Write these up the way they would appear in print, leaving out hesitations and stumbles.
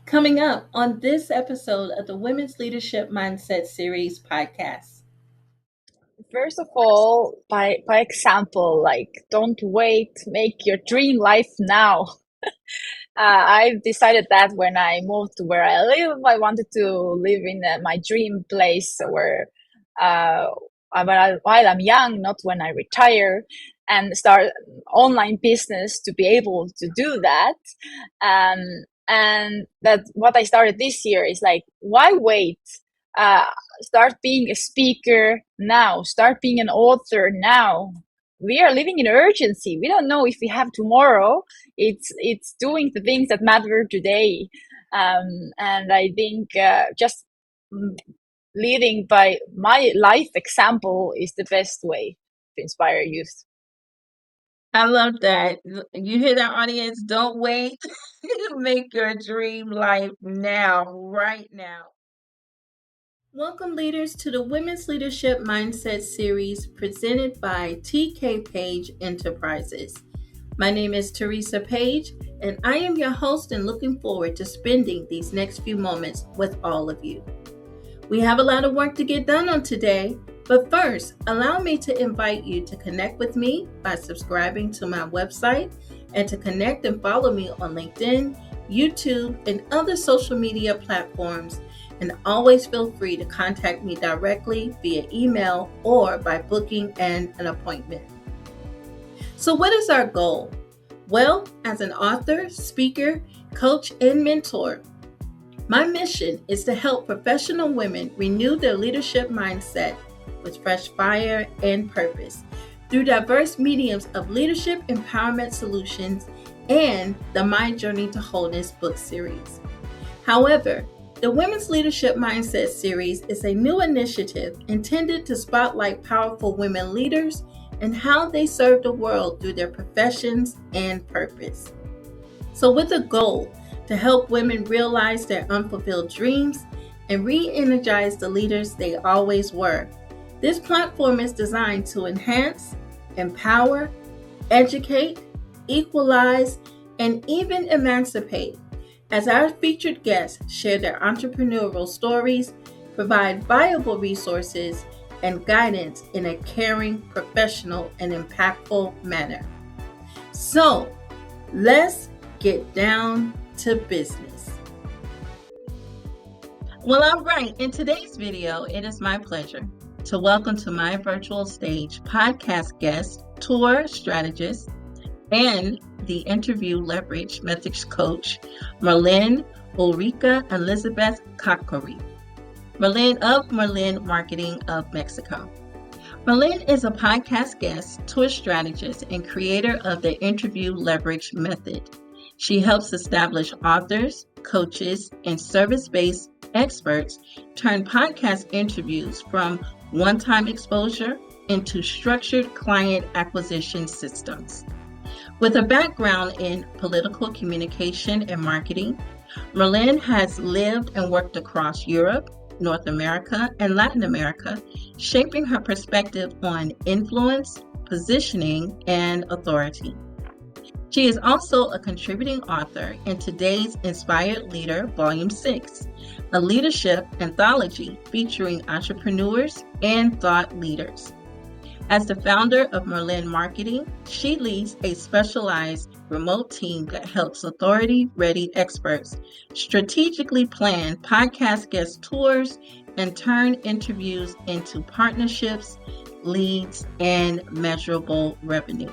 Coming up on this episode of the Women's Leadership Mindset Series podcast. First of all, by example, like don't wait, make your dream life now. I've decided that when I moved to where I live, I wanted to live in my dream place where uh, while I'm young, not when I retire, and start online business to be able to do that. Um, and that what I started this year is like, why wait? Uh, Start being a speaker now. Start being an author now. We are living in urgency. We don't know if we have tomorrow. It's doing the things that matter today, and I think just leading by my life example is the best way to inspire youth. I love that. You hear that, audience? Don't wait. Make your dream life now, right now. Welcome, leaders, to the Women's Leadership Mindset Series presented by TK Page Enterprises. My name is Teresa Page, and I am your host and looking forward to spending these next few moments with all of you. We have a lot of work to get done on today, but first, allow me to invite you to connect with me by subscribing to my website and to connect and follow me on LinkedIn, YouTube, and other social media platforms. And always feel free to contact me directly via email or by booking an appointment. So what is our goal? Well, as an author, speaker, coach, and mentor, my mission is to help professional women renew their leadership mindset with fresh fire and purpose through diverse mediums of leadership empowerment solutions and the My Journey to Wholeness book series. However, the Women's Leadership Mindset Series is a new initiative intended to spotlight powerful women leaders and how they serve the world through their professions and purpose. So with a goal to help women realize their unfulfilled dreams and re-energize the leaders they always were, this platform is designed to enhance, empower, educate, equalize, and even emancipate as our featured guests share their entrepreneurial stories, provide valuable resources, and guidance in a caring, professional, and impactful manner. So, let's get down to business. Well, all right. In today's video, it is my pleasure to welcome to my virtual stage podcast guest, tour strategist, and the interview leverage methods coach, Marlen Ulrika Elisabet Kakkori. Marlen of Marlen Marketing of Mexico. Marlen is a podcast guest, tour strategist, and creator of the interview leverage method. She helps establish authors, coaches, and service-based experts turn podcast interviews from one-time exposure into structured client acquisition systems. With a background in political communication and marketing, Marlen has lived and worked across Europe, North America, and Latin America, shaping her perspective on influence, positioning, and authority. She is also a contributing author in today's Inspired Leader Volume 6, a leadership anthology featuring entrepreneurs and thought leaders. As the founder of Marlen Marketing, she leads a specialized remote team that helps authority-ready experts strategically plan podcast guest tours and turn interviews into partnerships, leads, and measurable revenue.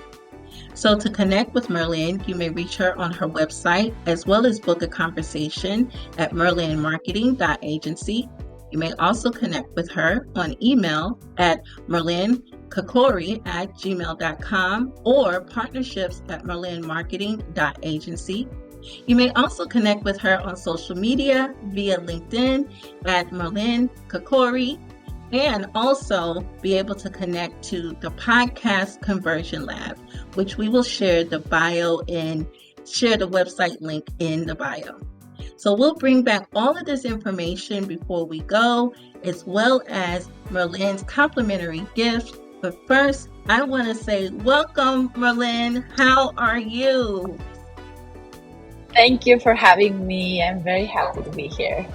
So to connect with Marlen, you may reach her on her website as well as book a conversation at merlinmarketing.agency. You may also connect with her on email at Kakkori@gmail.com or partnerships@merlinmarketing.agency. You may also connect with her on social media via LinkedIn at Marlen Kakkori, and also be able to connect to the Podcast Conversion Lab, which we will share the website link in the bio. So we'll bring back all of this information before we go, as well as Marlen's complimentary gift. But first, I want to say welcome, Marlen. How are you? Thank you for having me. I'm very happy to be here.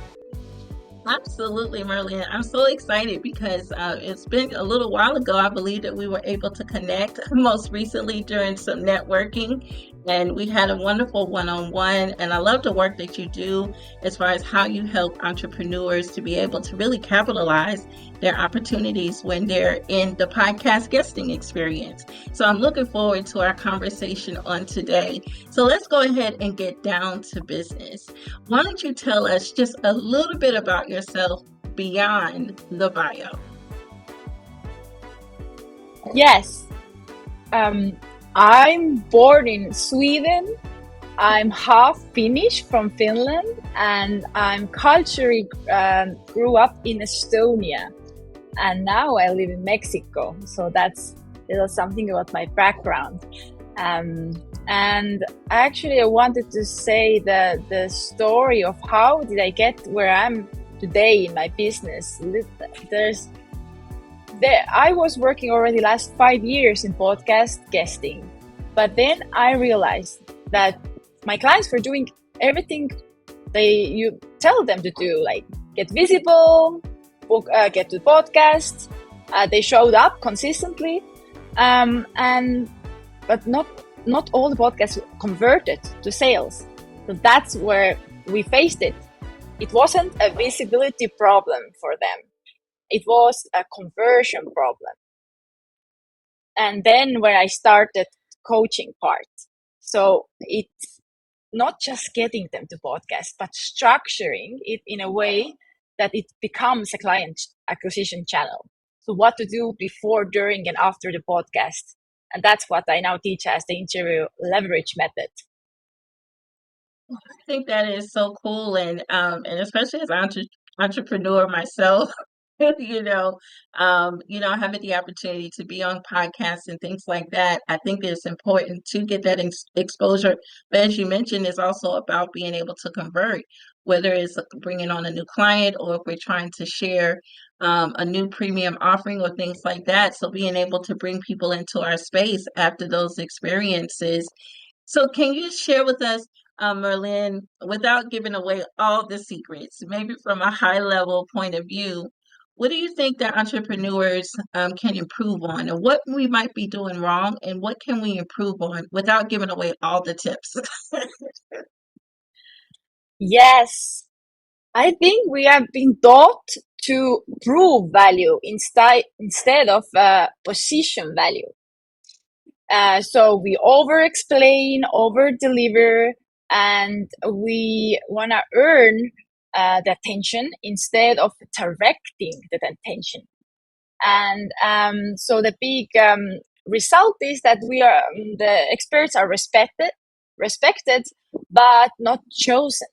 Absolutely, Marlen. I'm so excited because it's been a little while ago, I believe, that we were able to connect most recently during some networking. And we had a wonderful one on one. And I love the work that you do as far as how you help entrepreneurs to be able to really capitalize their opportunities when they're in the podcast guesting experience. So I'm looking forward to our conversation on today. So let's go ahead and get down to business. Why don't you tell us just a little bit about yourself beyond the bio? Yes, um, I'm born in Sweden. I'm half Finnish from Finland, and I'm culturally grew up in Estonia, and now I live in Mexico. So that's a little something about my background. Um, and actually, I wanted to say the story of how did I get where I'm today in my business. There's I was working already last 5 years in podcast guesting, but then I realized that my clients were doing everything you tell them to do, like get visible, get to podcasts. They showed up consistently, and but not all the podcasts converted to sales. So that's where we faced it. It wasn't a visibility problem for them. It was a conversion problem. And then when I started coaching part, so it's not just getting them to podcast, but structuring it in a way that it becomes a client acquisition channel. So what to do before, during, and after the podcast. And that's what I now teach as the interview leverage method. I think that is so cool, and especially as an entrepreneur myself, you know, having the opportunity to be on podcasts and things like that, I think it's important to get that exposure. But as you mentioned, it's also about being able to convert, whether it's bringing on a new client or if we're trying to share a new premium offering or things like that. So being able to bring people into our space after those experiences. So, can you share with us, Merlin, without giving away all the secrets, maybe from a high level point of view, what do you think that entrepreneurs can improve on, and what we might be doing wrong, and what can we improve on without giving away all the tips? Yes, I think we have been taught to prove value instead of position value. So we over explain, over deliver, and we want to earn the attention instead of directing the attention. And so the big result is that the experts are respected, but not chosen,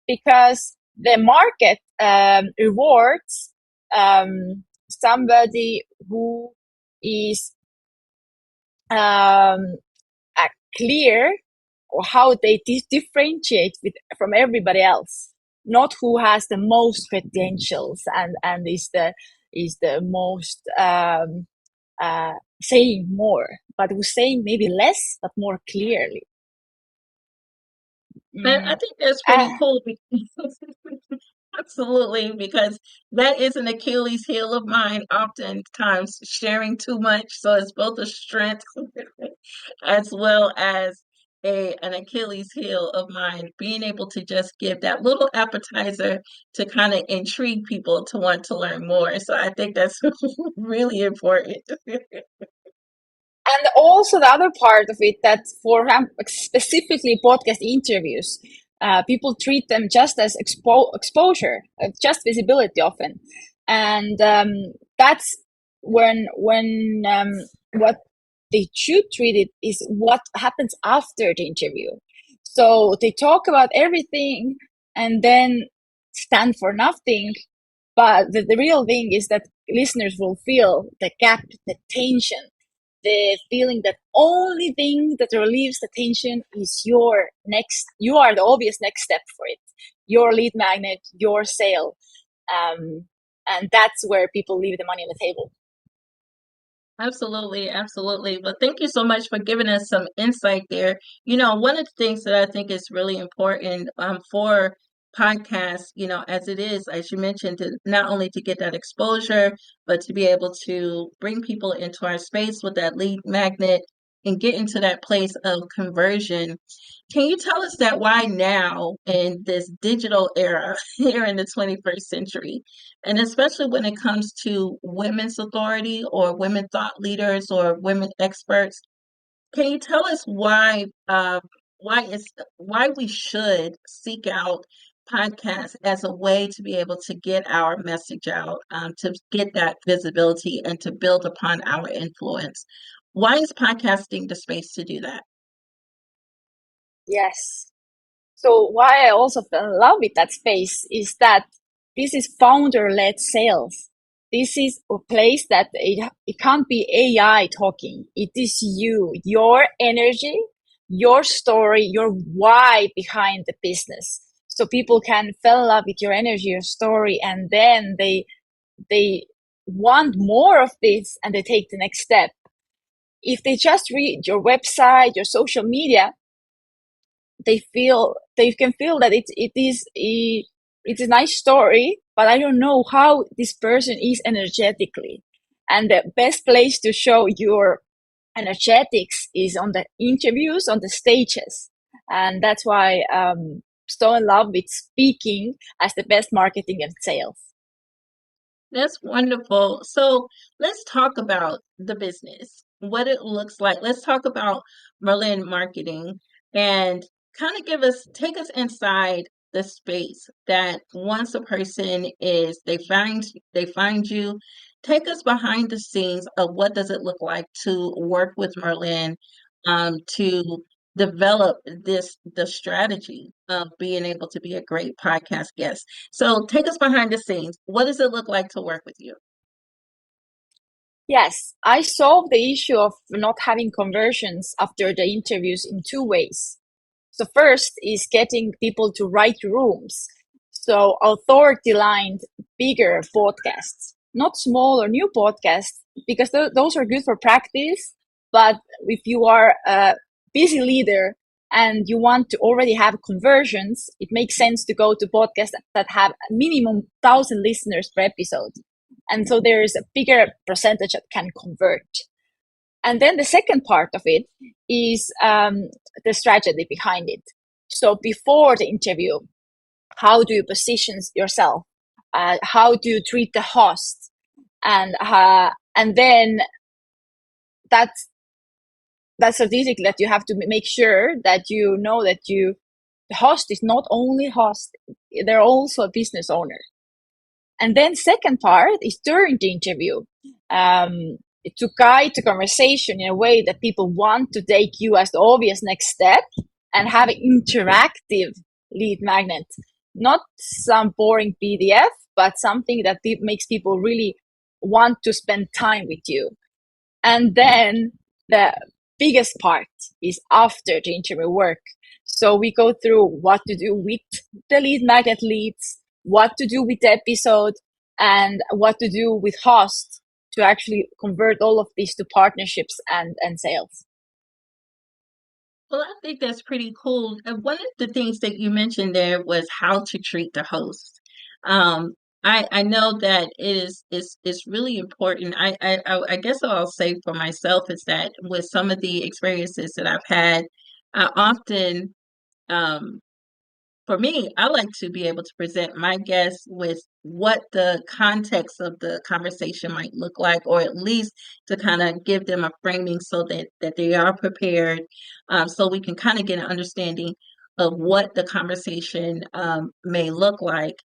because the market rewards somebody who is um, clear or how they differentiate from everybody else, not who has the most credentials and is the most saying more, but who's saying maybe less but more clearly. And I Mm. think that's pretty Uh, cool because absolutely, because that is an Achilles heel of mine, oftentimes sharing too much. So it's both a strength as well as an Achilles heel of mine, being able to just give that little appetizer to kind of intrigue people to want to learn more. So I think that's really important. and also the other part of it, that for specifically podcast interviews, people treat them just as exposure, just visibility often, and that's when what they should treat it is what happens after the interview. So they talk about everything and then stand for nothing, but the real thing is that listeners will feel the gap, the tension, the feeling that only thing that relieves the tension is you are the obvious next step for it, your lead magnet, your sale. um, and that's where people leave the money on the table. Absolutely, absolutely. But thank you so much for giving us some insight there. One of the things that I think is really important for podcasts, as it is, as you mentioned, to not only to get that exposure, but to be able to bring people into our space with that lead magnet and get into that place of conversion. Can you tell us that why now in this digital era here in the 21st century? And especially when it comes to women's authority or women thought leaders or women experts, can you tell us why we should seek out podcasts as a way to be able to get our message out, to get that visibility and to build upon our influence? Why is podcasting the space to do that? Yes. So why I also fell in love with that space is that this is founder-led sales. This is a place that it can't be AI talking. It is you, your energy, your story, your why behind the business. So people can fall in love with your energy, your story, and then they want more of this and they take the next step. If they just read your website, your social media, they can feel that it's a nice story, but I don't know how this person is energetically. And the best place to show your energetics is on the interviews, on the stages. And that's why so in love with speaking as the best marketing and sales. That's wonderful. So let's talk about the business, what it looks like. Let's talk about Marlen marketing and kind of take us inside the space that once a person is, they find you, take us behind the scenes of what does it look like to work with Marlen, to develop the strategy of being able to be a great podcast guest. So take us behind the scenes. What does it look like to work with you? Yes, I solved the issue of not having conversions after the interviews in two ways. So first is getting people to write rooms. So authority lined bigger podcasts, not small or new podcasts, because those are good for practice. But if you are a busy leader and you want to already have conversions, it makes sense to go to podcasts that have a minimum 1,000 listeners per episode. And so there is a bigger percentage that can convert. And then the second part of it is the strategy behind it. So before the interview, how do you position yourself? How do you treat the host? And then that's strategic that you have to make sure that you know that the host is not only host, they're also a business owner. And then second part is during the interview, to guide the conversation in a way that people want to take you as the obvious next step and have an interactive lead magnet, not some boring PDF, but something that makes people really want to spend time with you. And then the biggest part is after the interview work. So we go through what to do with the lead magnet leads, what to do with the episode, and what to do with hosts to actually convert all of these to partnerships and sales. Well, I think that's pretty cool. And one of the things that you mentioned there was how to treat the host. Um, I know that is really important. I guess what I'll say for myself is that with some of the experiences that I've had, I often um, for me, I like to be able to present my guests with what the context of the conversation might look like, or at least to kind of give them a framing so that they are prepared, so we can kind of get an understanding of what the conversation may look like.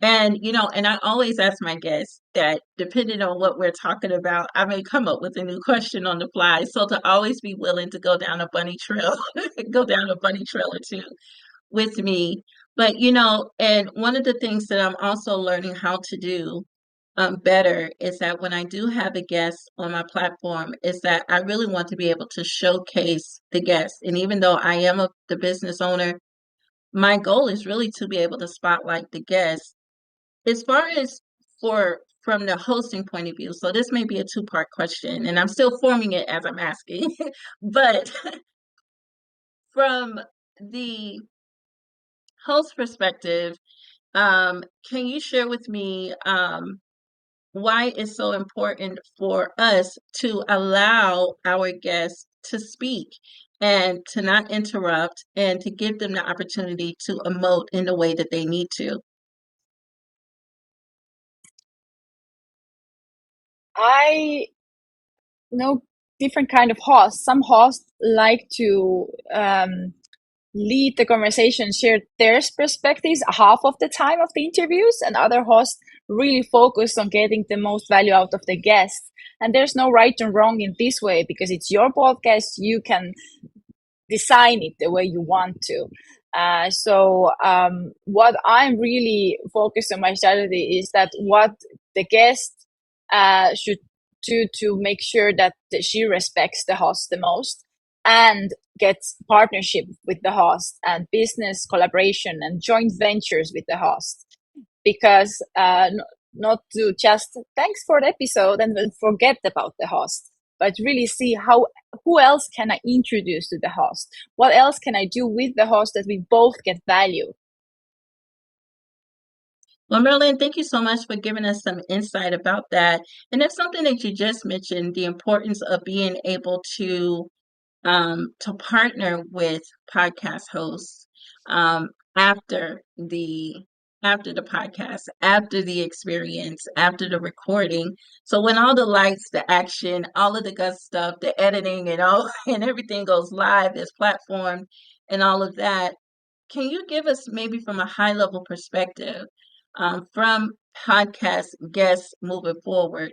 And I always ask my guests that depending on what we're talking about, I may come up with a new question on the fly. So to always be willing to go down a bunny trail, go down a bunny trail or two with me. But and one of the things that I'm also learning how to do better is that when I do have a guest on my platform, is that I really want to be able to showcase the guest. And even though I am the business owner, my goal is really to be able to spotlight the guest as far as for from the hosting point of view. So this may be a two-part question, and I'm still forming it as I'm asking. But from the host perspective, can you share with me why it's so important for us to allow our guests to speak and to not interrupt and to give them the opportunity to emote in the way that they need to? I know different kind of hosts. Some hosts like to lead the conversation, share their perspectives half of the time of the interviews, and other hosts really focus on getting the most value out of the guests. And there's no right and wrong in this way because it's your podcast. You can design it the way you want to. What I'm really focused on my strategy is that what the guest should do to make sure that she respects the host the most and gets partnership with the host and business collaboration and joint ventures with the host because not to just thanks for the episode and then forget about the host, but really see how who else can I introduce to the host, what else can I do with the host that we both get value. Well, Marlen, thank you so much for giving us some insight about that. And that's something that you just mentioned, the importance of being able to partner with podcast hosts um, after the after the podcast, after the experience, after the recording. So when all the lights, the action, all of the good stuff, the editing and all and everything goes live, this platform and all of that, can you give us maybe from a high level perspective from podcast guests moving forward?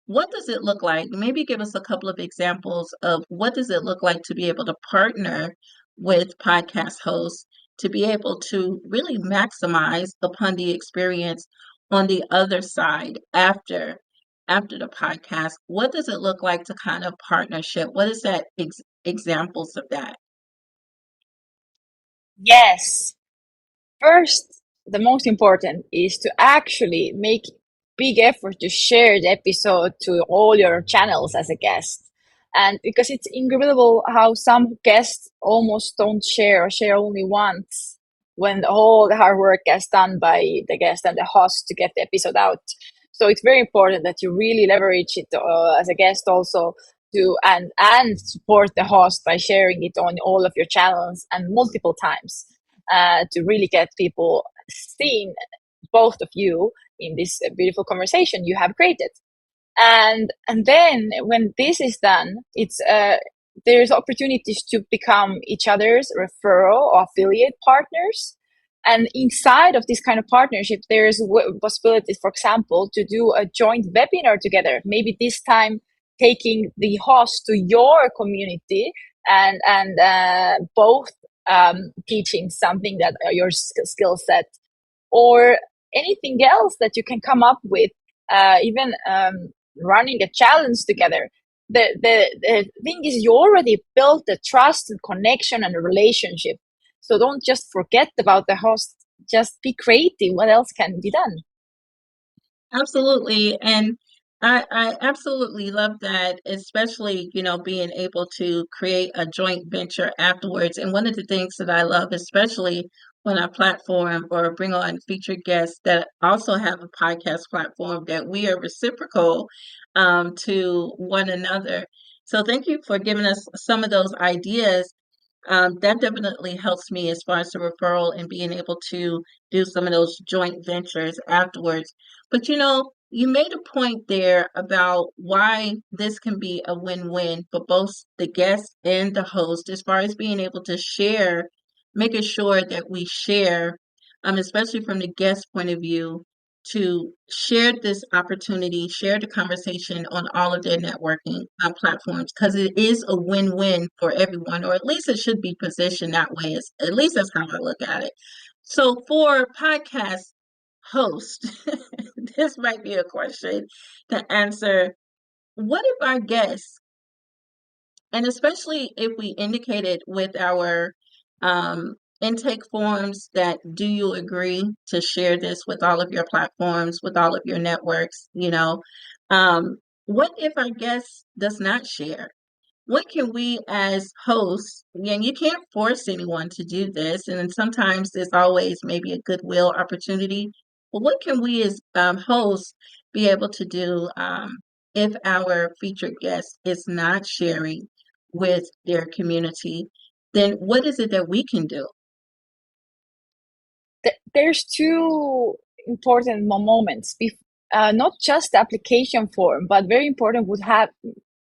What does it look like? Maybe give us a couple of examples of what does it look like to be able to partner with podcast hosts to be able to really maximize upon the experience on the other side after the podcast. What does it look like to kind of partnership? What is that examples of that? Yes, first, the most important is to actually make big effort to share the episode to all your channels as a guest. And because it's incredible how some guests almost don't share or share only once when all the hard work is done by the guest and the host to get the episode out. So it's very important that you really leverage it as a guest also to and support the host by sharing it on all of your channels and multiple times to really get people seeing both of you in this beautiful conversation you have created. And then when this is done, it's there's opportunities to become each other's referral or affiliate partners. And inside of this kind of partnership, there's possibilities, for example, to do a joint webinar together. Maybe this time taking the host to your community and both teaching something that your skill set or anything else that you can come up with, even running a challenge together. The thing is, you already built the trust and connection and a relationship. So don't just forget about the host. Just be creative. What else can be done? Absolutely. And I absolutely love that, especially, being able to create a joint venture afterwards. And one of the things that I love, especially when I platform or bring on featured guests that also have a podcast platform, that we are reciprocal to one another. So thank you for giving us some of those ideas. That definitely helps me as far as the referral and being able to do some of those joint ventures afterwards. But you made a point there about why this can be a win-win for both the guest and the host, as far as being able to share, making sure that we share, especially from the guest point of view, to share this opportunity, share the conversation on all of their networking platforms, because it is a win-win for everyone, or at least it should be positioned that way. At least that's how I look at it. So for podcast host, this might be a question to answer. What if our guests, and especially if we indicated with our intake forms that do you agree to share this with all of your platforms, with all of your networks, what if our guest does not share? What can we as hosts, and you can't force anyone to do this, and then sometimes there's always maybe a goodwill opportunity, but what can we as hosts be able to do if our featured guest is not sharing with their community? Then what is it that we can do? There's two important moments. Not just the application form, but very important would have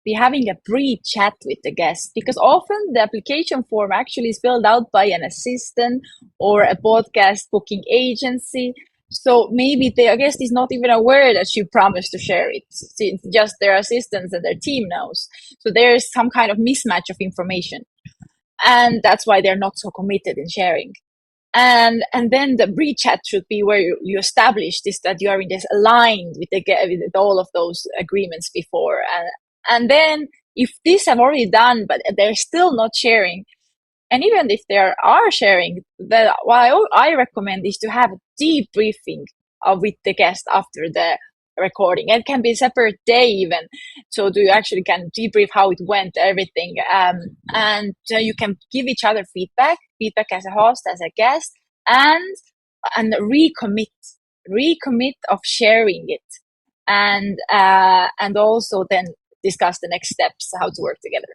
be having a pre-chat with the guest, because often the application form actually is filled out by an assistant or a podcast booking agency. So maybe the guest is not even aware that she promised to share it. It's just their assistants and their team knows. So there is some kind of mismatch of information. And that's why they're not so committed in sharing. And then the pre-chat should be where you establish this, that you are in this aligned with all of those agreements before, and then if these have already done but they're still not sharing, and even if they are sharing, what I recommend is to have a debriefing with the guest after the recording. It can be a separate day even, so you actually can debrief how it went, everything, and you can give each other feedback as a host, as a guest, and recommit of sharing it, and also then discuss the next steps, how to work together.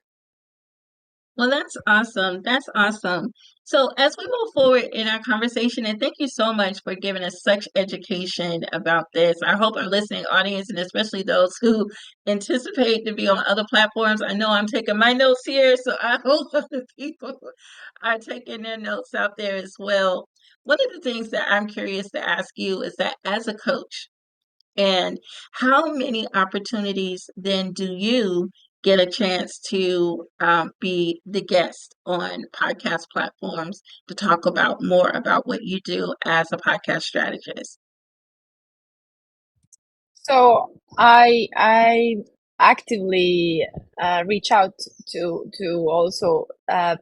Well, that's awesome. That's awesome. So, as we move forward in our conversation, and thank you so much for giving us such education about this. I hope our listening audience, and especially those who anticipate to be on other platforms, I know I'm taking my notes here, so I hope other people are taking their notes out there as well. One of the things that I'm curious to ask you is that as a coach, and how many opportunities then do you get a chance to be the guest on podcast platforms to talk about more about what you do as a podcast strategist? So I actively reach out to also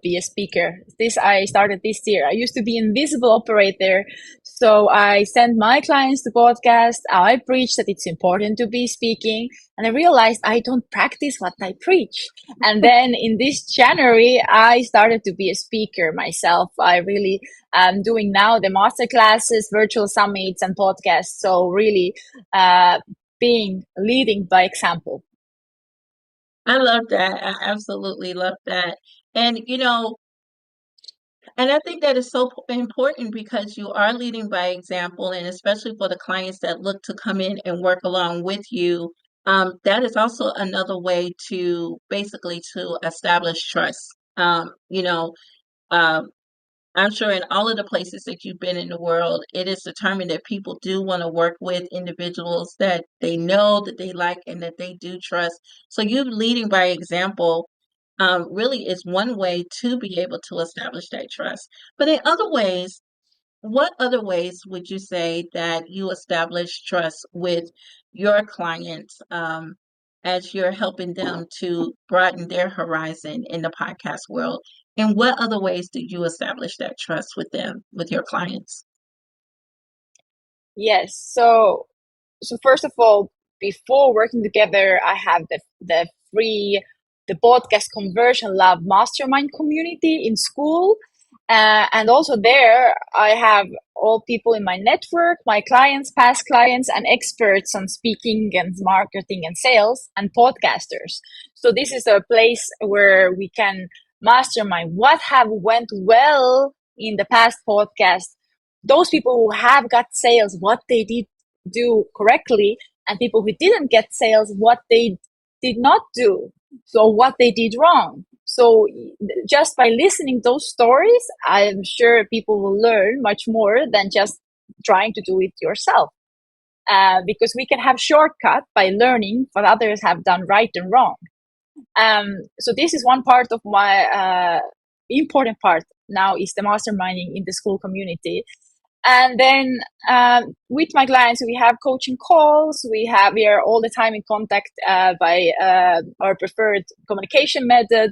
be a speaker. This I started this year. I used to be invisible operator, so I send my clients to podcast. I preach that it's important to be speaking, and I realized I don't practice what I preach. And then in this January, I started to be a speaker myself. I really am doing now the master classes, virtual summits, and podcasts. So really. Being leading by example. I love that. I absolutely love that. And and I think that is so important because you are leading by example, and especially for the clients that look to come in and work along with you. That is also another way to basically to establish trust. Um, I'm sure in all of the places that you've been in the world, it is determined that people do want to work with individuals that they know, that they like, and that they do trust. So you leading by example really is one way to be able to establish that trust. But in other ways, what other ways would you say that you establish trust with your clients as you're helping them to broaden their horizon in the podcast world? And what other ways do you establish that trust with them, with your clients? Yes. So first of all, before working together, I have the free the podcast conversion lab mastermind community in school, and also there I have all people in my network, my clients, past clients, and experts on speaking and marketing and sales and podcasters. So this is a place where we can mastermind what have went well in the past podcast, those people who have got sales, what they did do correctly, and people who didn't get sales, what they did not do, so what they did wrong. So just by listening those stories, I'm sure people will learn much more than just trying to do it yourself, because we can have shortcut by learning what others have done right and wrong. So this is one part of my important part now, is the masterminding in the school community. And then with my clients, we have coaching calls. We are all the time in contact by our preferred communication method,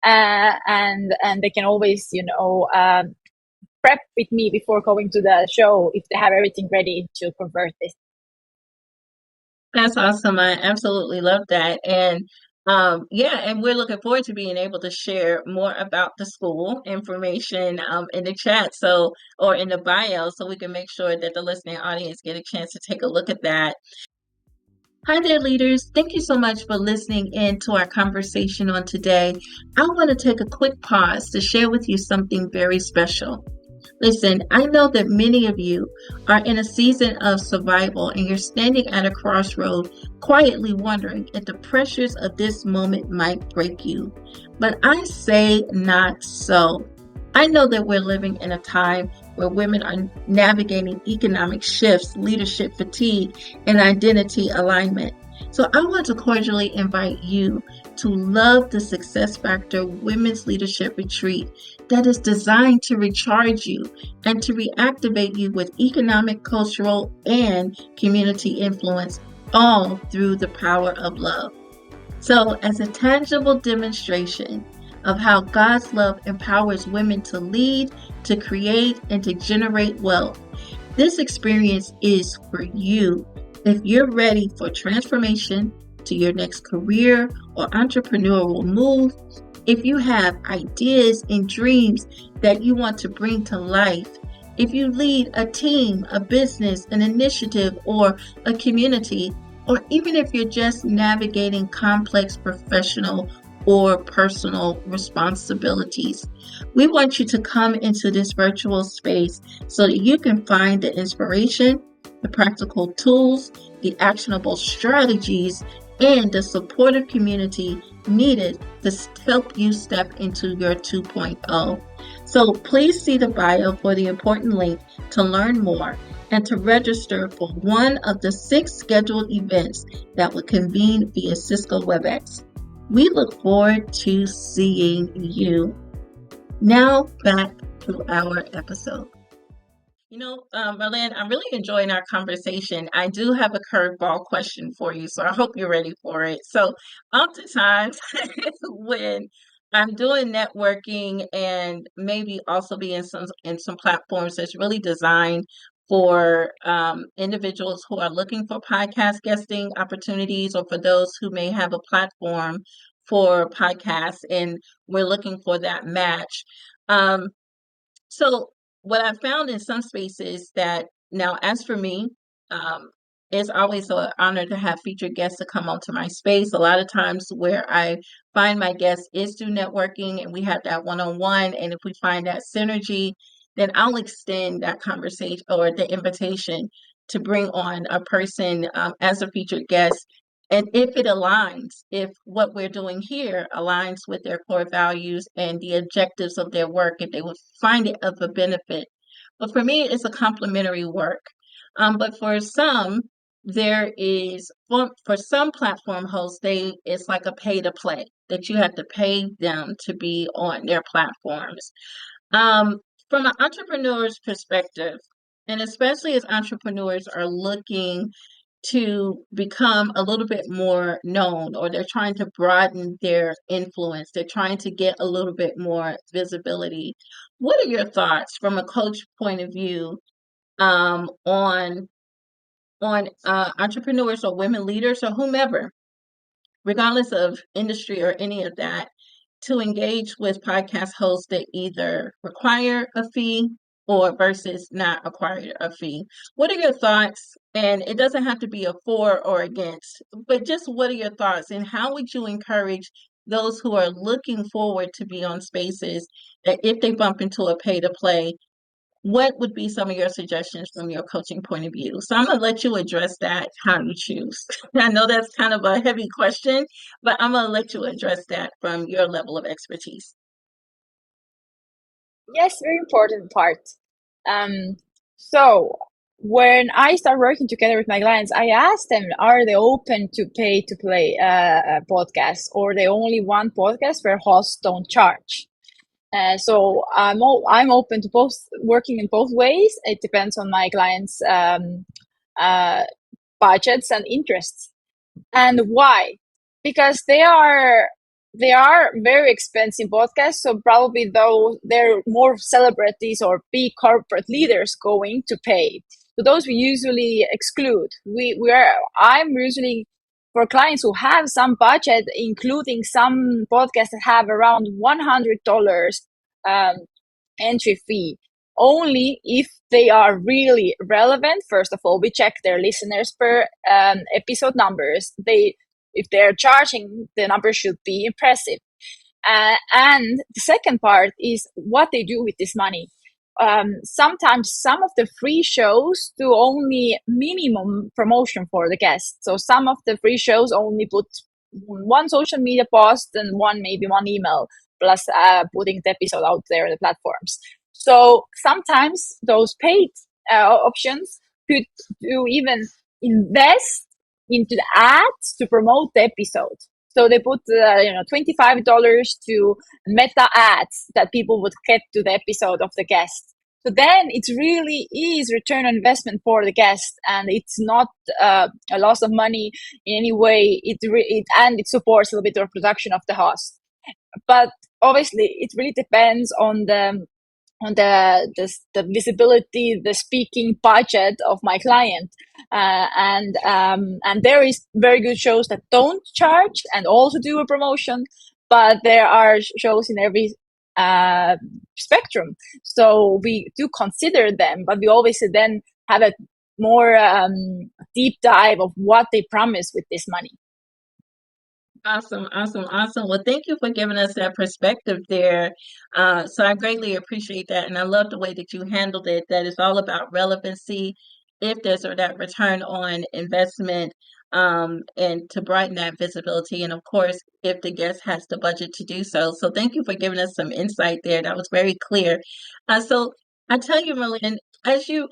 and they can always prep with me before going to the show if they have everything ready to convert this. That's awesome. I absolutely love that. And yeah, and we're looking forward to being able to share more about the school information in the chat, so or in the bio, so we can make sure that the listening audience get a chance to take a look at that. Hi there, leaders. Thank you so much for listening in to our conversation on today. I want to take a quick pause to share with you something very special. Listen, I know that many of you are in a season of survival and you're standing at a crossroad, quietly wondering if the pressures of this moment might break you. But I say not so. I know that we're living in a time where women are navigating economic shifts, leadership fatigue, and identity alignment. So I want to cordially invite you to Love the Success Factor Women's Leadership Retreat that is designed to recharge you and to reactivate you with economic, cultural, and community influence, all through the power of love. So, as a tangible demonstration of how God's love empowers women to lead, to create, and to generate wealth, this experience is for you if you're ready for transformation to your next career or entrepreneurial move. If you have ideas and dreams that you want to bring to life, if you lead a team, a business, an initiative, or a community, or even if you're just navigating complex professional or personal responsibilities, we want you to come into this virtual space so that you can find the inspiration, the practical tools, the actionable strategies, and the supportive community needed to help you step into your 2.0. So please see the bio for the important link to learn more and to register for one of the 6 scheduled events that will convene via Cisco WebEx. We look forward to seeing you. Now back to our episode. Marlen, I'm really enjoying our conversation. I do have a curveball question for you, so I hope you're ready for it. So, oftentimes, when I'm doing networking and maybe also be in some platforms that's really designed for individuals who are looking for podcast guesting opportunities, or for those who may have a platform for podcasts, and we're looking for that match. Um, so what I found in some spaces that now, as for me, um, it's always an honor to have featured guests to come onto my space. A lot of times where I find my guests is through networking and we have that one-on-one. And if we find that synergy, then I'll extend that conversation or the invitation to bring on a person as a featured guest. And if it aligns, if what we're doing here aligns with their core values and the objectives of their work, if they would find it of a benefit. But for me, it's a complementary work. But for some, for some platform hosts, it's like a pay to play that you have to pay them to be on their platforms. Um, from an entrepreneur's perspective, and especially as entrepreneurs are looking to become a little bit more known, or they're trying to broaden their influence, they're trying to get a little bit more visibility. What are your thoughts from a coach point of view on entrepreneurs or women leaders or whomever, regardless of industry or any of that, to engage with podcast hosts that either require a fee or versus not require a fee? What are your thoughts? And it doesn't have to be a for or against, but just what are your thoughts? And how would you encourage those who are looking forward to be on spaces that if they bump into a pay to play, what would be some of your suggestions from your coaching point of view? So I'm going to let you address that how you choose. I know that's kind of a heavy question, but I'm going to let you address that from your level of expertise. Yes, very important part. Um, so when I start working together with my clients, I ask them, are they open to pay to play podcasts, or they only want podcasts where hosts don't charge? So I'm open to both, working in both ways. It depends on my clients' uh, budgets and interests. And why? Because they are they are very expensive podcasts, so probably though they're more celebrities or big corporate leaders going to pay. So those we usually exclude. We are I'm usually for clients who have some budget, including some podcasts that have around $100 um, entry fee. Only if they are really relevant. First of all, we check their listeners per episode numbers. They if they're charging, the number should be impressive. And the second part is what they do with this money. Sometimes some of the free shows do only minimum promotion for the guests. So some of the free shows only put one social media post and maybe one email, plus putting the episode out there on the platforms. So sometimes those paid options could do even invest into the ads to promote the episode. So they put $25 to meta ads that people would get to the episode of the guest. So then it really is return on investment for the guest, and it's not a loss of money in any way. And it supports a little bit of production of the host. But obviously, it really depends on the visibility, the speaking budget of my client, and there is very good shows that don't charge and also do a promotion, but there are shows in every uh, spectrum. So we do consider them, but we always then have a more deep dive of what they promise with this money. Awesome, awesome, awesome. Well, thank you for giving us that perspective there. So I greatly appreciate that, and I love the way that you handled it. That it's all about relevancy, if there's that return on investment, and to brighten that visibility, and of course, if the guest has the budget to do so. So thank you for giving us some insight there. That was very clear. So I tell you, Marlen, as you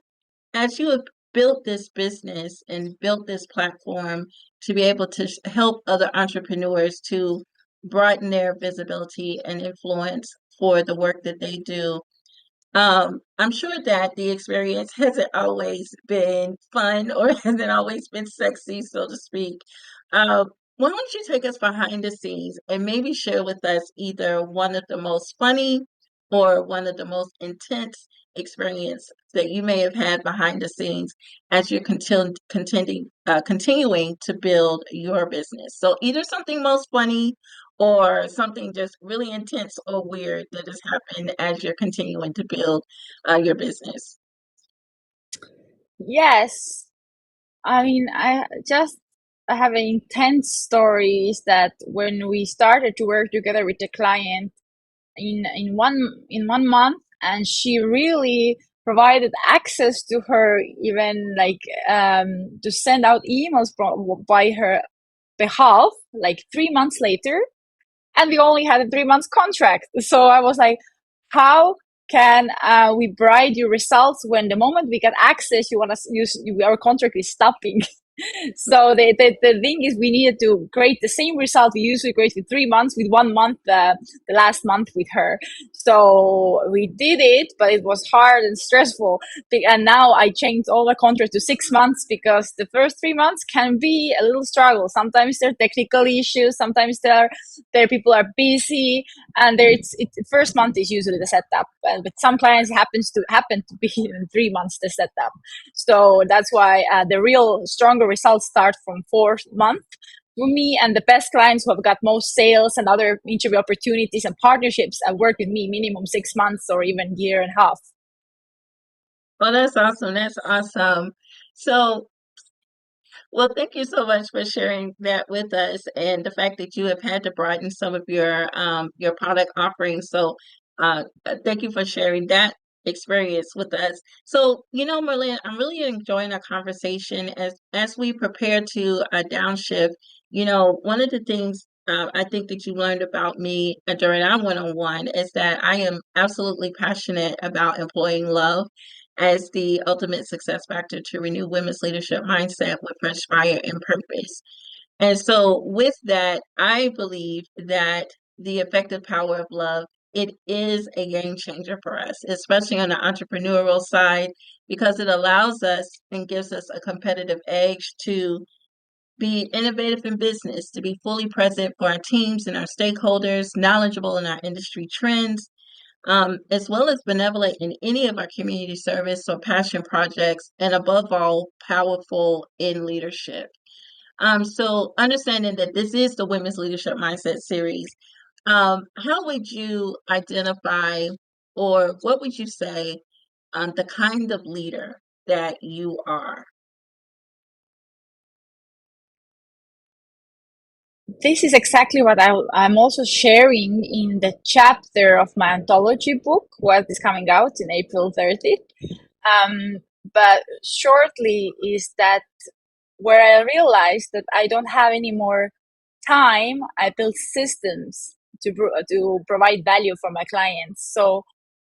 have built this business and built this platform to be able to help other entrepreneurs to broaden their visibility and influence for the work that they do, I'm sure that the experience hasn't always been fun or hasn't always been sexy, so to speak. Uh, why don't you take us behind the scenes and maybe share with us either one of the most funny or one of the most intense experience that you may have had behind the scenes as you're continuing to build your business. So either something most funny or something just really intense or weird that has happened as you're continuing to build your business. Yes, I mean, I have an intense stories that when we started to work together with the client in 1 month, and she really provided access to her, even like to send out emails by her behalf, like 3 months later, and we only had a 3 months contract. So I was like, how can we provide you results when the moment we get access, you want to use our contract is stopping? So the thing is, we needed to create the same result we usually create with 3 months with 1 month, the last month with her. So we did it, but it was hard and stressful. And now I changed all the contracts to 6 months, because the first 3 months can be a little struggle. Sometimes there are technical issues, sometimes there people are busy, and first month is usually the setup. But some clients happen to be in 3 months the setup. So that's why the real stronger results start from fourth month. For me, and the best clients who have got most sales and other interview opportunities and partnerships have worked with me minimum 6 months or even year and a half. Well, that's awesome. That's awesome. So, well, thank you so much for sharing that with us and the fact that you have had to broaden some of your product offerings. So, thank you for sharing that experience with us. So, Merlin, I'm really enjoying our conversation as we prepare to downshift. One of the things I think that you learned about me during our one-on-one is that I am absolutely passionate about employing love as the ultimate success factor to renew women's leadership mindset with fresh fire and purpose. And so with that, I believe that the effective power of love, it is a game changer for us, especially on the entrepreneurial side, because it allows us and gives us a competitive edge to be innovative in business, to be fully present for our teams and our stakeholders, knowledgeable in our industry trends, as well as benevolent in any of our community service or passion projects, and above all, powerful in leadership. So understanding that this is the Women's Leadership Mindset series, how would you identify, or what would you say, the kind of leader that you are? This is exactly what I'm also sharing in the chapter of my anthology book, what is coming out in April 30th. Um, but shortly is that where I realized that I don't have any more time, I built systems to provide value for my clients. So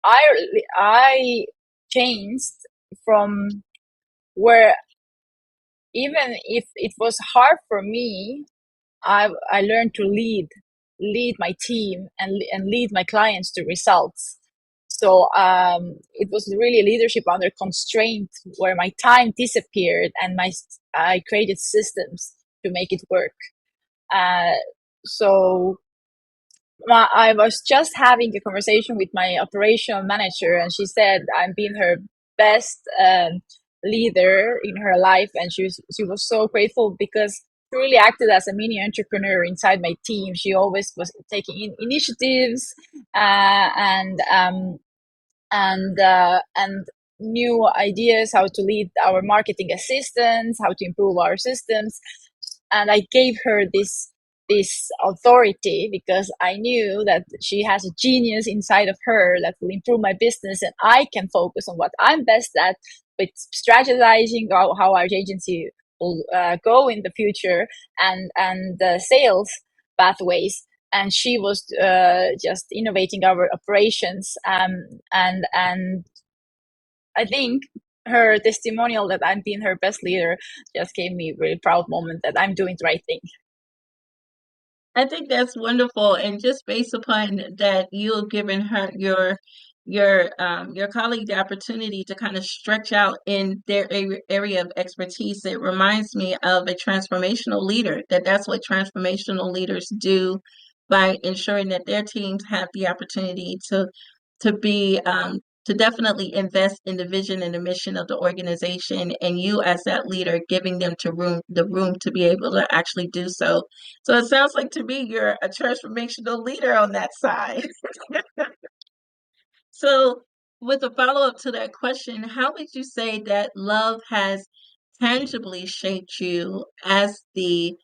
I changed from where, even if it was hard for me, I learned to lead my team and lead my clients to results. So it was really leadership under constraint, where my time disappeared and I created systems to make it work. Uh, so I was just having a conversation with my operational manager, and she said I'm being her best leader in her life, and she was so grateful because she really acted as a mini entrepreneur inside my team. She always was taking initiatives, and new ideas how to lead our marketing assistants, how to improve our systems. And I gave her this authority because I knew that she has a genius inside of her that will improve my business, and I can focus on what I'm best at, with strategizing how our agency will go in the future, and sales pathways. And she was just innovating our operations, and I think her testimonial that I'm being her best leader just gave me a really proud moment that I'm doing the right thing. I think that's wonderful, and just based upon that, you've given her your colleague the opportunity to kind of stretch out in their area of expertise. It reminds me of a transformational leader. That's what transformational leaders do by ensuring that their teams have the opportunity to be to definitely invest in the vision and the mission of the organization, and you as that leader giving them the room to be able to actually do so. So it sounds like to me you're a transformational leader on that side. So with a follow-up to that question, how would you say that love has tangibly shaped you as the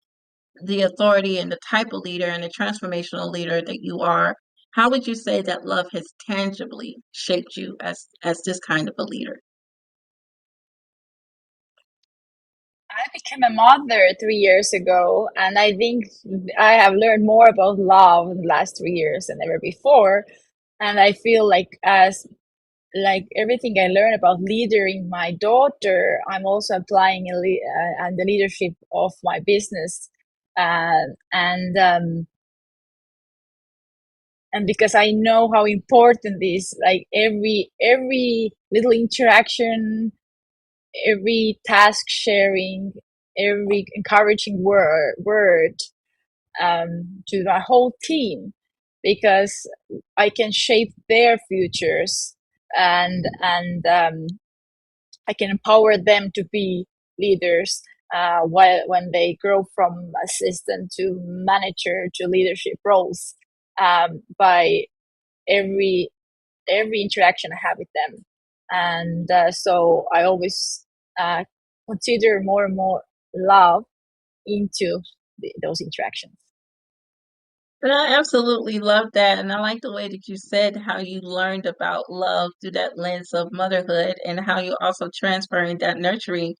authority and the type of leader and the transformational leader that you are? How would you say that love has tangibly shaped you as this kind of a leader? I became a mother 3 years ago, and I think I have learned more about love in the last 3 years than ever before. And I feel like everything I learned about leading my daughter, I'm also applying and the leadership of my business, and and because I know how important this, like every little interaction, every task sharing, every encouraging word to my whole team, because I can shape their futures, and I can empower them to be leaders, while when they grow from assistant to manager to leadership roles, by every every interaction I have with them. And so I always consider more and more love into those interactions. But I absolutely love that. And I like the way that you said how you learned about love through that lens of motherhood, and how you also transferring that, nurturing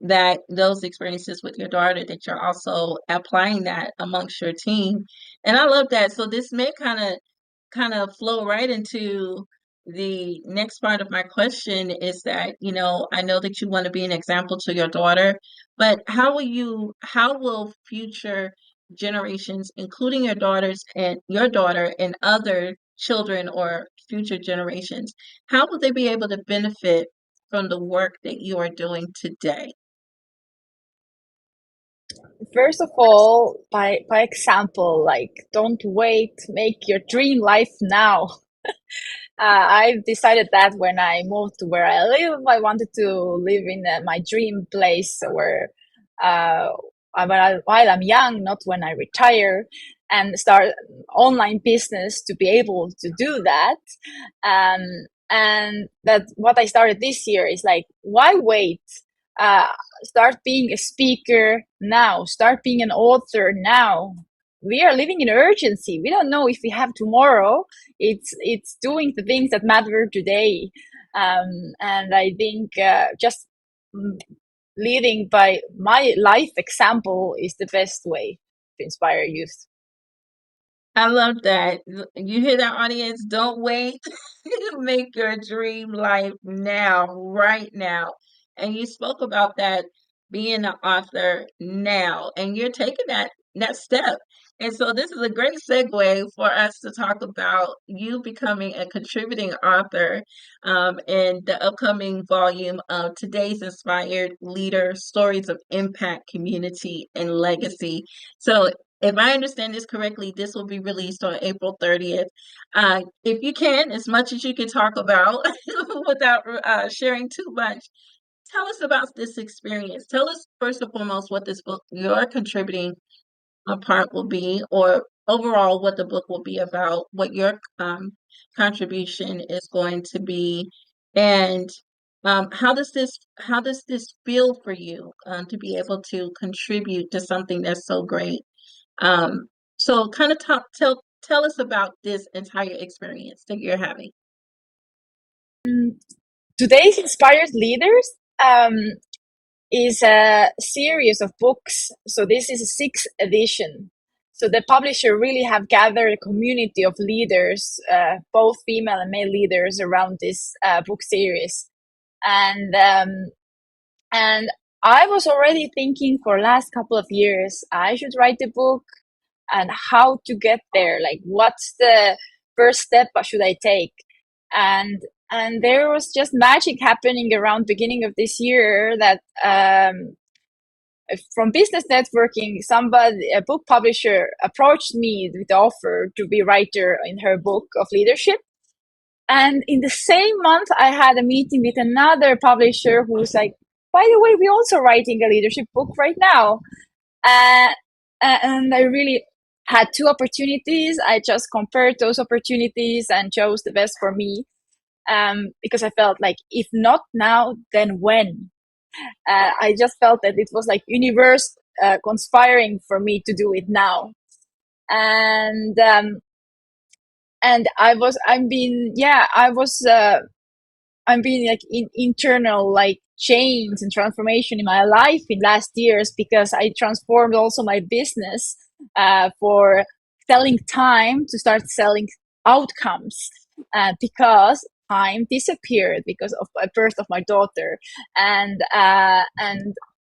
that, those experiences with your daughter, that you're also applying that amongst your team. And I love that. So this may kind of flow right into the next part of my question, is that, I know that you want to be an example to your daughter, but how will future generations, including your daughter and other children or future generations, how will they be able to benefit from the work that you are doing today? First of all, by example, like don't wait, make your dream life now. I've decided that when I moved to where I live, I wanted to live in my dream place where, uh, while I'm young, not when I retire, and start online business to be able to do that. Um, and that what I started this year is like, why wait? Uh, Start being a speaker now. Start being an author now. We are living in urgency. We don't know if we have tomorrow. It's doing the things that matter today, and I think just mm, leading by my life example is the best way to inspire youth. I love that. You hear that, audience? Don't wait. Make your dream life now, right now. And you spoke about that being an author now, and you're taking that step. And so this is a great segue for us to talk about you becoming a contributing author in the upcoming volume of Today's Inspired Leader: Stories of Impact, Community, and Legacy. So if I understand this correctly, this will be released on April 30th. If you can, as much as you can talk about without sharing too much, tell us about this experience. Tell us, first and foremost, what this book, your contributing part will be, or overall what the book will be about, what your contribution is going to be, and how does this feel for you to be able to contribute to something that's so great? Um, so kind of tell us about this entire experience that you're having. Today's inspired leaders um, is a series of books. So this is a sixth edition. So the publisher really have gathered a community of leaders, both female and male leaders, around this book series. And and I was already thinking for last couple of years I should write a book and how to get there. Like, what's the first step should I take? And and there was just magic happening around beginning of this year that from business networking, somebody, a book publisher, approached me with the offer to be writer in her book of leadership. And in the same month, I had a meeting with another publisher who's like, by the way, we're also writing a leadership book right now. Uh, and I really had two opportunities. I just compared those opportunities and chose the best for me, because I felt like if not now, then when? I just felt that it was like universe conspiring for me to do it now. And I was I'm being like in internal like change and transformation in my life in last years, because I transformed also my business for selling time to start selling outcomes, because time disappeared because of the birth of my daughter, and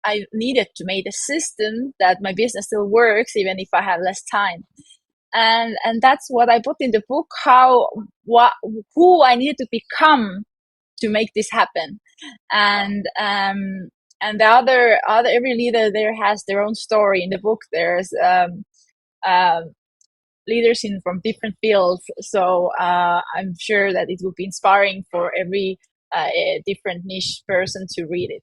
I needed to make a system that my business still works even if I have less time. And that's what I put in the book, how what who I needed to become to make this happen. And the other every leader there has their own story in the book. There's uh, leaders in from different fields, so I'm sure that it will be inspiring for every different niche person to read it.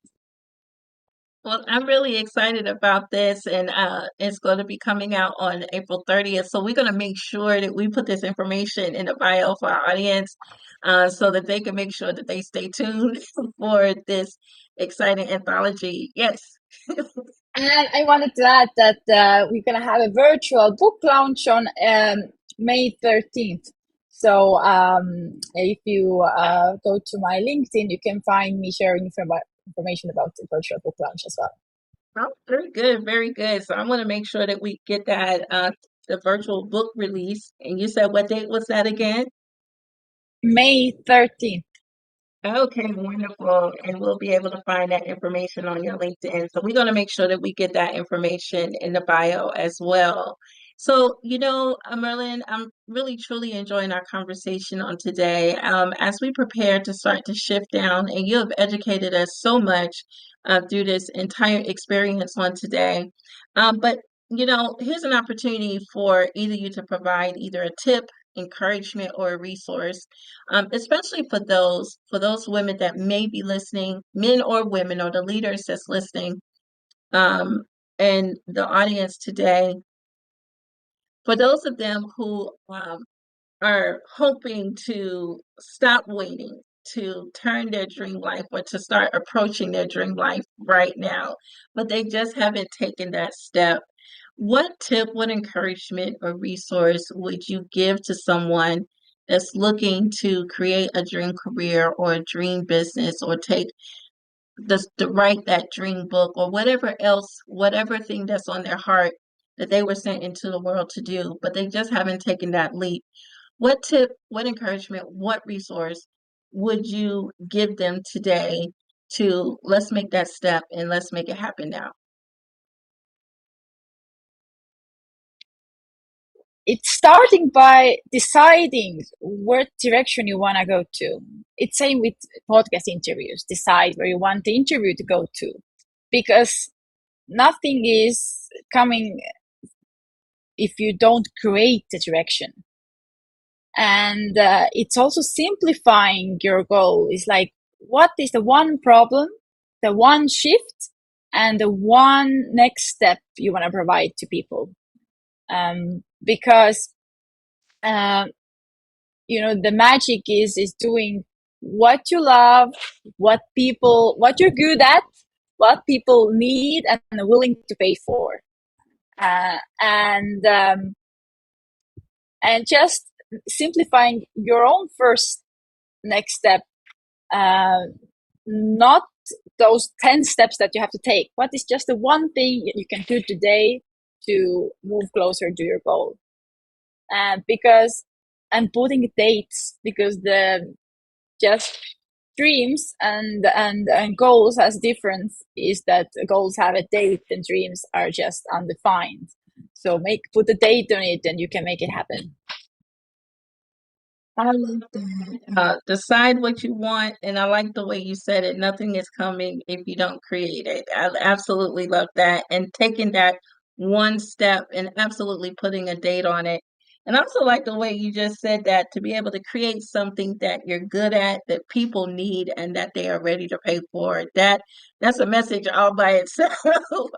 Well, I'm really excited about this, and it's going to be coming out on April 30th. So we're going to make sure that we put this information in the bio for our audience, so that they can make sure that they stay tuned for this exciting anthology. Yes. And I wanted to add that we're going to have a virtual book launch on May 13th. So if you go to my LinkedIn, you can find me sharing information about the virtual book launch as well. Oh, very good, very good. So I'm going to make sure that we get that the virtual book release. And you said what date was that again? May 13th. Okay, wonderful. And we'll be able to find that information on your LinkedIn. So we're going to make sure that we get that information in the bio as well. So, Merlin, I'm really truly enjoying our conversation on today. As we prepare to start to shift down, and you have educated us so much through this entire experience on today. But, here's an opportunity for either you to provide either a tip, encouragement, or a resource, especially for those women that may be listening, men or women, or the leaders that's listening, um, and the audience today for those of them who are hoping to stop waiting to turn their dream life or to start approaching their dream life right now, but they just haven't taken that step, what tip, what encouragement or resource would you give to someone that's looking to create a dream career or a dream business or take to write that dream book or whatever else, whatever thing that's on their heart that they were sent into the world to do, but they just haven't taken that leap? What tip, what encouragement, what resource would you give them today to let's make that step and let's make it happen now? It's starting by deciding what direction you want to go to. It's same with podcast interviews. Decide where you want the interview to go to, because nothing is coming if you don't create the direction. And it's also simplifying your goal. Is like, what is the one problem, the one shift, and the one next step you want to provide to people? Because uh, the magic is doing what you love, what you're good at, what people need and are willing to pay for, and just simplifying your own first next step, uh, not those 10 steps that you have to take. What is just the one thing you can do today to move closer to your goal? Because and putting dates, because the just dreams and goals has difference is that goals have a date and dreams are just undefined. So put a date on it and you can make it happen. I love that. Decide what you want, and I like the way you said it. Nothing is coming if you don't create it. I absolutely love that. And taking that one step and absolutely putting a date on it. And I also like the way you just said that to be able to create something that you're good at, that people need, and that they are ready to pay for. That's a message all by itself,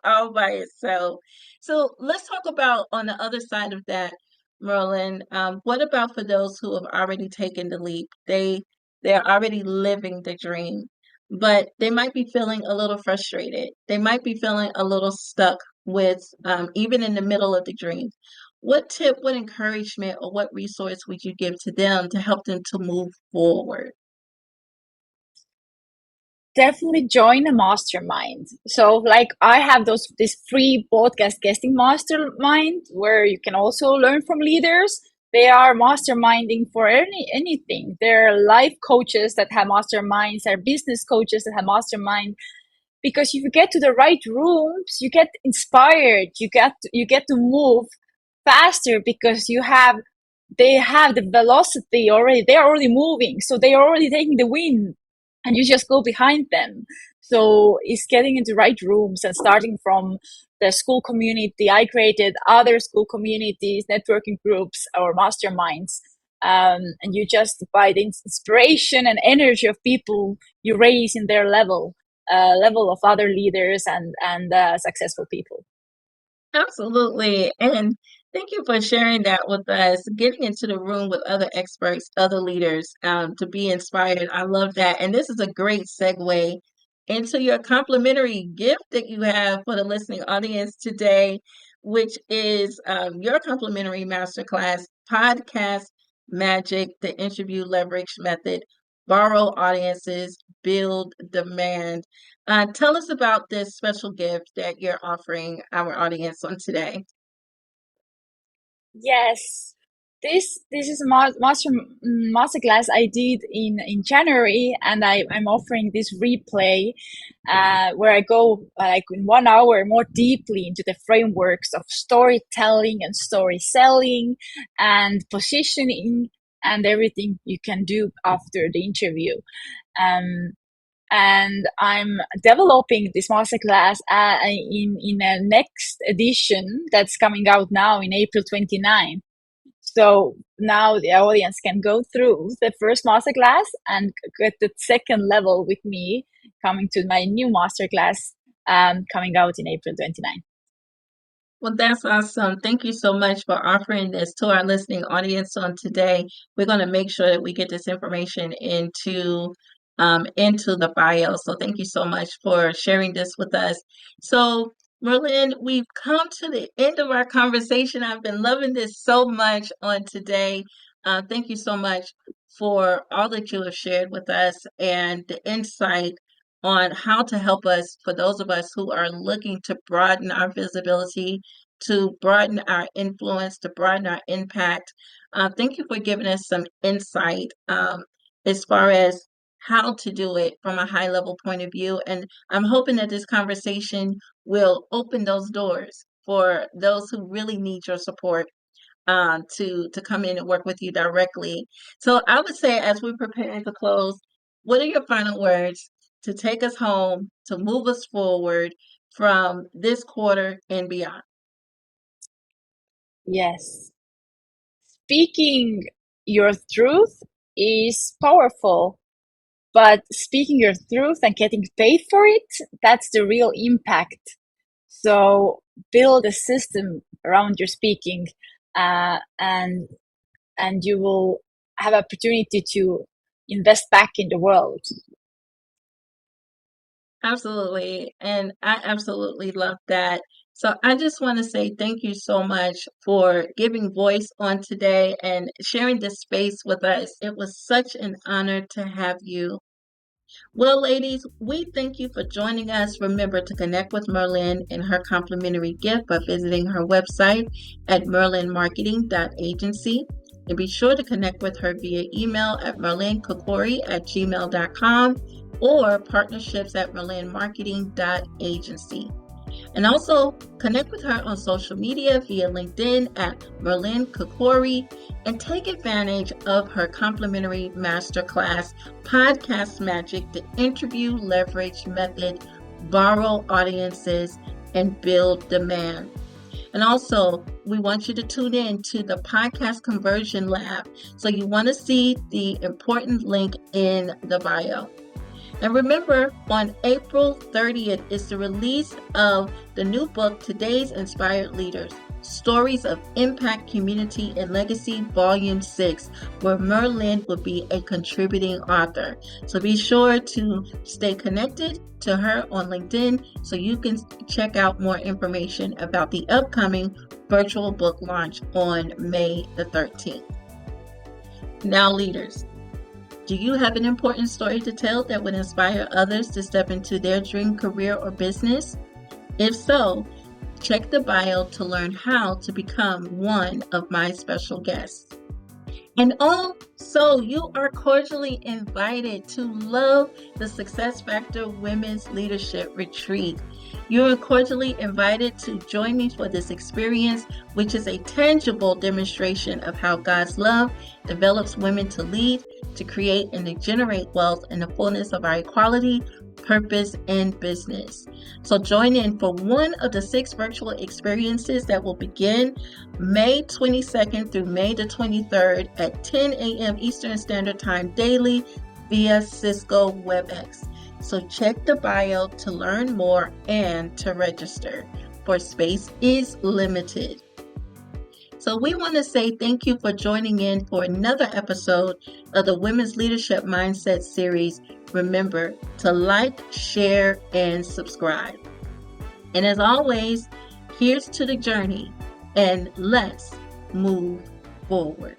all by itself. So let's talk about on the other side of that, Merlin, what about for those who have already taken the leap? They're already living the dream, but they might be feeling a little frustrated. They might be feeling a little stuck with even in the middle of the dream. What tip, what encouragement, or what resource would you give to them to help them to move forward? Definitely join a mastermind. So like I have this free podcast guesting mastermind where you can also learn from leaders. They are masterminding for anything. There are life coaches that have masterminds, there are business coaches that have mastermind, because if you get to the right rooms, you get inspired, you get to move faster, because they have the velocity already, they're already moving, so they are already taking the win and you just go behind them. So it's getting into right rooms and starting from the school community. I created other school communities, networking groups, or masterminds. And you just, by the inspiration and energy of people, you raise in their level of other leaders and successful people. Absolutely. And thank you for sharing that with us, getting into the room with other experts, other leaders, to be inspired. I love that. And this is a great segue into your complimentary gift that you have for the listening audience today, which is your complimentary masterclass, Podcast Magic, the Interview Leverage Method, Borrow Audiences, Build Demand. Tell us about this special gift that you're offering our audience on today. Yes. This is a masterclass I did in January, and I'm offering this replay where I go like in 1 hour more deeply into the frameworks of storytelling and story selling and positioning and everything you can do after the interview. Um, and I'm developing this masterclass in a next edition that's coming out now in April 29th. So now the audience can go through the first masterclass and get the second level with me coming to my new masterclass coming out in April 29th. Well, that's awesome. Thank you so much for offering this to our listening audience on today. We're going to make sure that we get this information into the bio. So thank you so much for sharing this with us. So, Marlen, we've come to the end of our conversation. I've been loving this so much on today. Thank you so much for all that you have shared with us and the insight on how to help us, for those of us who are looking to broaden our visibility, to broaden our influence, to broaden our impact. Thank you for giving us some insight as far as how to do it from a high level point of view. And I'm hoping that this conversation will open those doors for those who really need your support to come in and work with you directly. So I would say, as we're preparing to close, what are your final words to take us home, to move us forward from this quarter and beyond? Yes. Speaking your truth is powerful, but speaking your truth and getting paid for it, that's the real impact. So build a system around your speaking, and you will have opportunity to invest back in the world. Absolutely. And I absolutely love that. So I just want to say thank you so much for giving voice on today and sharing this space with us. It was such an honor to have you. Well, ladies, we thank you for joining us. Remember to connect with Marlen and her complimentary gift by visiting her website at merlinmarketing.agency. And be sure to connect with her via email at merlinkakkori@gmail.com or partnerships@merlinmarketing.agency. And also connect with her on social media via LinkedIn at Marlen Kakkori and take advantage of her complimentary masterclass, Podcast Magic, the interview leverage method, borrow audiences, and build demand. And also, we want you to tune in to the Podcast Conversion Lab. So you want to see the important link in the bio. And remember, on April 30th is the release of the new book, Today's Inspired Leaders, Stories of Impact, Community, and Legacy, Volume 6, where Marlen will be a contributing author. So be sure to stay connected to her on LinkedIn so you can check out more information about the upcoming virtual book launch on May the 13th. Now, leaders, do you have an important story to tell that would inspire others to step into their dream career or business? If so, check the bio to learn how to become one of my special guests. And also, you are cordially invited to Love the Success Factor Women's Leadership Retreat. You are cordially invited to join me for this experience, which is a tangible demonstration of how God's love develops women to lead, to create and to generate wealth in the fullness of our equality, purpose, and business. So join in for one of the 6 virtual experiences that will begin May 22nd through May the 23rd at 10 a.m. Eastern Standard Time daily via Cisco WebEx. So check the bio to learn more and to register, for space is limited. So we want to say thank you for joining in for another episode of the Women's Leadership Mindset series. Remember to like, share, and subscribe. And as always, here's to the journey, and let's move forward.